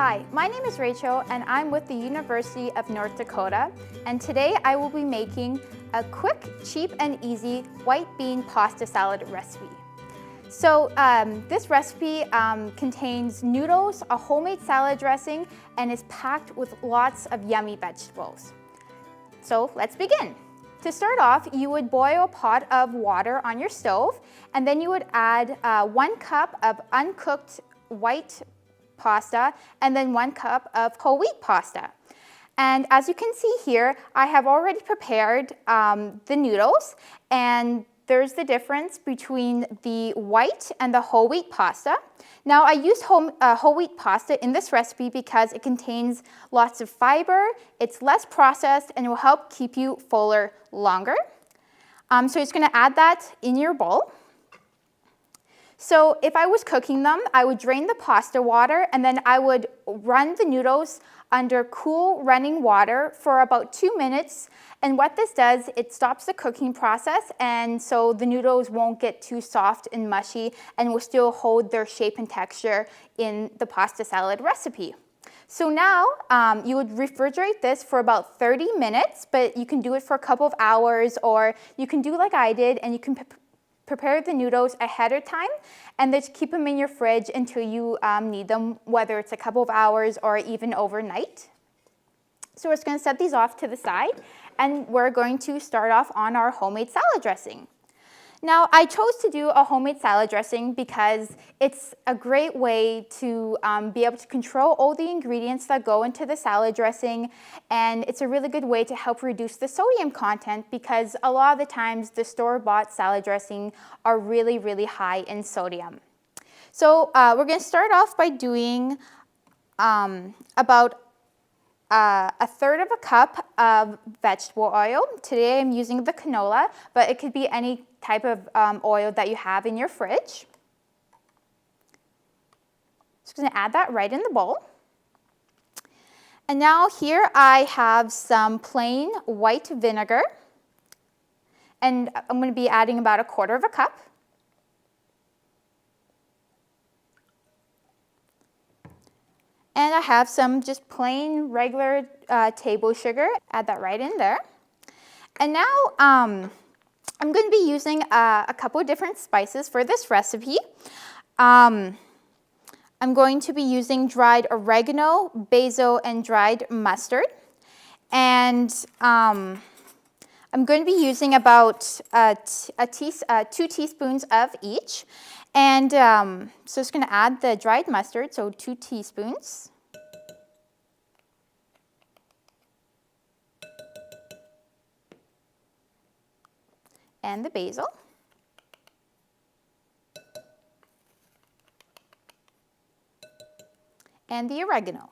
Hi, my name is Rachel and I'm with the University of North Dakota, and today I will be making a quick, cheap and easy white bean pasta salad recipe. So this recipe contains noodles, a homemade salad dressing, and is packed with lots of yummy vegetables. So let's begin. To start off, you would boil a pot of water on your stove, and then you would add 1 cup of uncooked white pasta and then 1 cup of whole wheat pasta. And as you can see here, I have already prepared the noodles, and there's the difference between the white and the whole wheat pasta. Now I use whole wheat pasta in this recipe because it contains lots of fiber, it's less processed, and it will help keep you fuller longer. So you're just going to add that in your bowl. So if I was cooking them, I would drain the pasta water and then I would run the noodles under cool running water for about 2 minutes. And what this does, it stops the cooking process, and so the noodles won't get too soft and mushy and will still hold their shape and texture in the pasta salad recipe. So now you would refrigerate this for about 30 minutes, but you can do it for a couple of hours, or you can do like I did and you can prepare the noodles ahead of time and just keep them in your fridge until you need them, whether it's a couple of hours or even overnight. So we're just going to set these off to the side, and we're going to start off on our homemade salad dressing. Now, I chose to do a homemade salad dressing because it's a great way to be able to control all the ingredients that go into the salad dressing, and it's a really good way to help reduce the sodium content because a lot of the times the store-bought salad dressing are really, really high in sodium. So we're going to start off by doing about 1/3 of a cup of vegetable oil. Today I'm using the canola, but it could be any type of oil that you have in your fridge. Just going to add that right in the bowl. And now here I have some plain white vinegar, and I'm going to be adding about 1/4 cup. And I have some just plain regular table sugar. Add that right in there. And now I'm going to be using a couple of different spices for this recipe. I'm going to be using dried oregano, basil, and dried mustard. And I'm going to be using about 2 teaspoons of each. And so it's going to add the dried mustard, so 2 teaspoons. And the basil. And the oregano.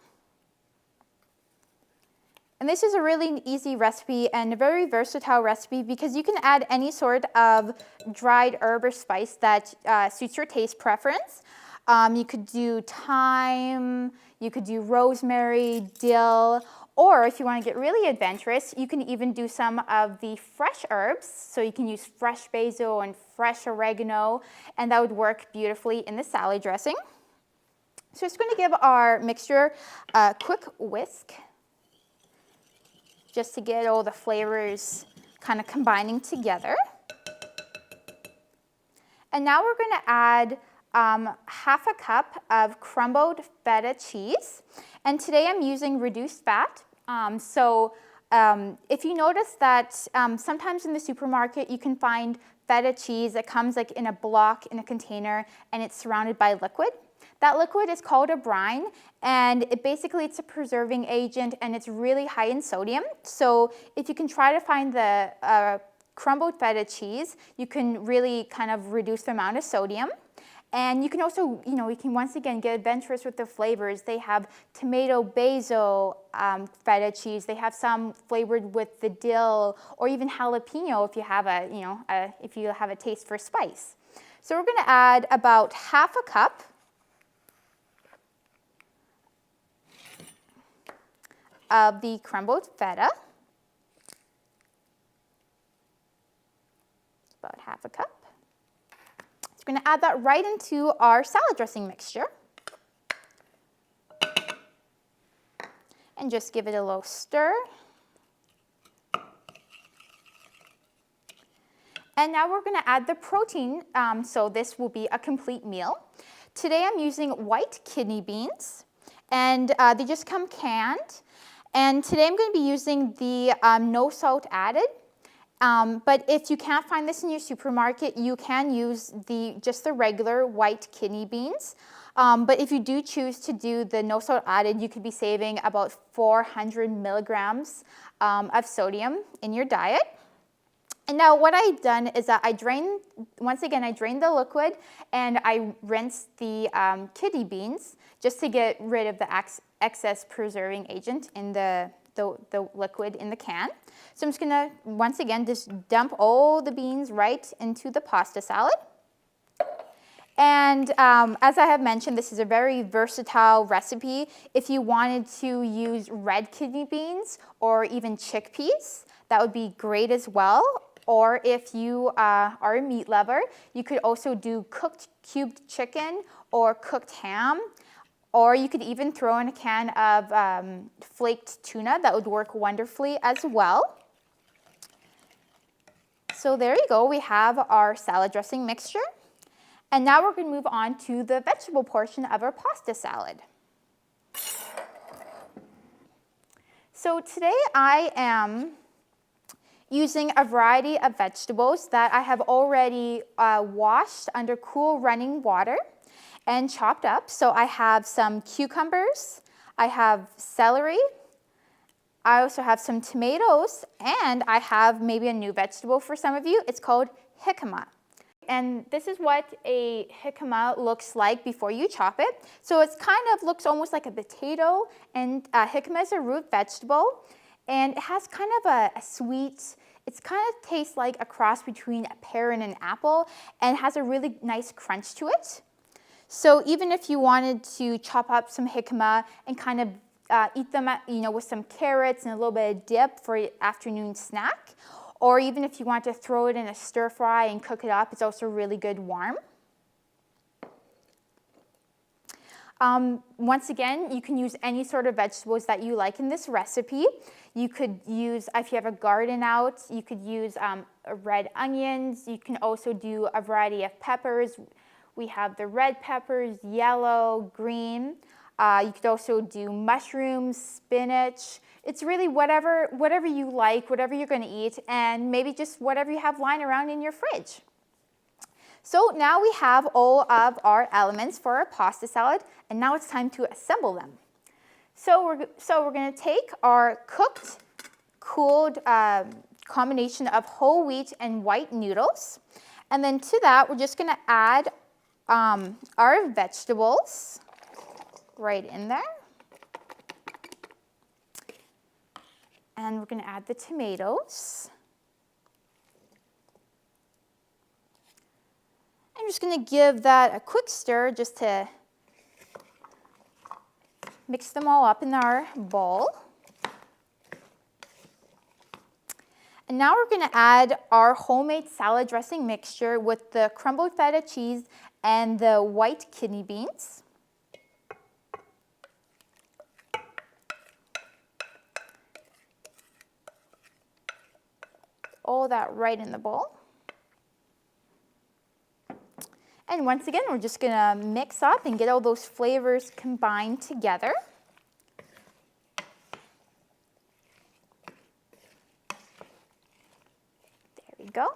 And this is a really easy recipe and a very versatile recipe because you can add any sort of dried herb or spice that suits your taste preference. You could do thyme, you could do rosemary, dill, or if you want to get really adventurous, you can even do some of the fresh herbs. So you can use fresh basil and fresh oregano, and that would work beautifully in the salad dressing. So it's going to give our mixture a quick whisk, just to get all the flavors kind of combining together. And now we're going to add 1/2 cup of crumbled feta cheese. And today I'm using reduced fat. If you notice that sometimes in the supermarket you can find feta cheese that comes like in a block in a container and it's surrounded by liquid. That liquid is called a brine, and it's a preserving agent, and it's really high in sodium. So if you can try to find the crumbled feta cheese, you can really kind of reduce the amount of sodium. And you can also, you can once again get adventurous with the flavors. They have tomato basil feta cheese. They have some flavored with the dill or even jalapeno if you have a taste for spice. So we're going to add about 1/2 cup of the crumbled feta. About 1/2 cup. So we're going to add that right into our salad dressing mixture. and just give it a little stir. And now we're going to add the protein, so this will be a complete meal. Today I'm using white kidney beans, and they just come canned. And today I'm going to be using the no salt added. But if you can't find this in your supermarket, you can use just the regular white kidney beans. But if you do choose to do the no salt added, you could be saving about 400 milligrams of sodium in your diet. And now what I've done is that I drained the liquid and I rinsed the kidney beans just to get rid of the excess preserving agent in the liquid in the can. So I'm just gonna, once again, just dump all the beans right into the pasta salad. And as I have mentioned, this is a very versatile recipe. If you wanted to use red kidney beans or even chickpeas, that would be great as well. Or if you are a meat lover, you could also do cooked cubed chicken or cooked ham. Or you could even throw in a can of flaked tuna. That would work wonderfully as well. So there you go. We have our salad dressing mixture. And now we're going to move on to the vegetable portion of our pasta salad. So today I am using a variety of vegetables that I have already washed under cool running water and chopped up. So I have some cucumbers, I have celery, I also have some tomatoes, and I have maybe a new vegetable for some of you. It's called jicama. And this is what a jicama looks like before you chop it. So it kind of looks almost like a potato, and jicama is a root vegetable. And it has kind of a sweet, it's kind of tastes like a cross between a pear and an apple, and has a really nice crunch to it. So even if you wanted to chop up some jicama and kind of eat them, with some carrots and a little bit of dip for your afternoon snack, or even if you want to throw it in a stir fry and cook it up, it's also really good warm. Once again, you can use any sort of vegetables that you like in this recipe. You could use, if you have a garden out, you could use red onions. You can also do a variety of peppers. We have the red peppers, yellow, green. You could also do mushrooms, spinach. It's really whatever you like, whatever you're going to eat, and maybe just whatever you have lying around in your fridge. So now we have all of our elements for our pasta salad, and now it's time to assemble them. So we're going to take our cooked, cooled combination of whole wheat and white noodles, and then to that we're just going to add our vegetables right in there. And we're going to add the tomatoes. I'm just going to give that a quick stir just to mix them all up in our bowl. And now we're going to add our homemade salad dressing mixture with the crumbled feta cheese and the white kidney beans. All that right in the bowl. And once again, we're just going to mix up and get all those flavors combined together. There we go.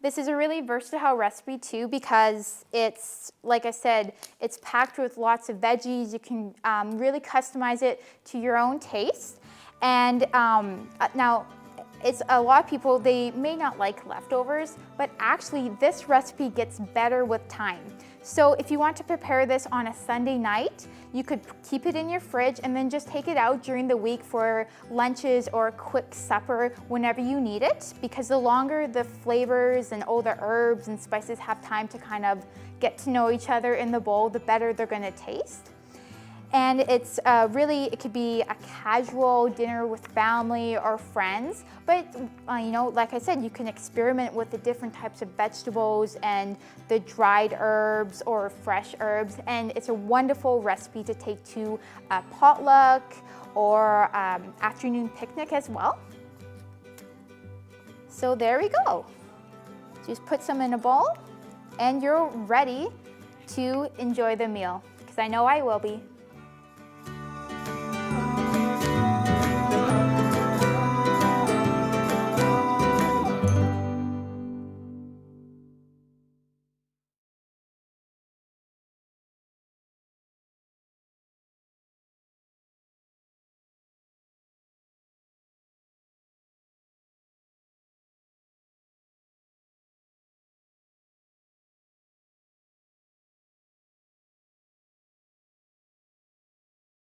This is a really versatile recipe too, because it's, like I said, it's packed with lots of veggies. You can really customize it to your own taste. And now, it's a lot of people, they may not like leftovers, but actually this recipe gets better with time. So if you want to prepare this on a Sunday night, you could keep it in your fridge and then just take it out during the week for lunches or a quick supper whenever you need it, because the longer the flavors and all the herbs and spices have time to kind of get to know each other in the bowl, the better they're going to taste. And it's it could be a casual dinner with family or friends, but you know, like I said, you can experiment with the different types of vegetables and the dried herbs or fresh herbs, and it's a wonderful recipe to take to a potluck or afternoon picnic as well. So there we go. Just put some in a bowl and you're ready to enjoy the meal, because I know I will be.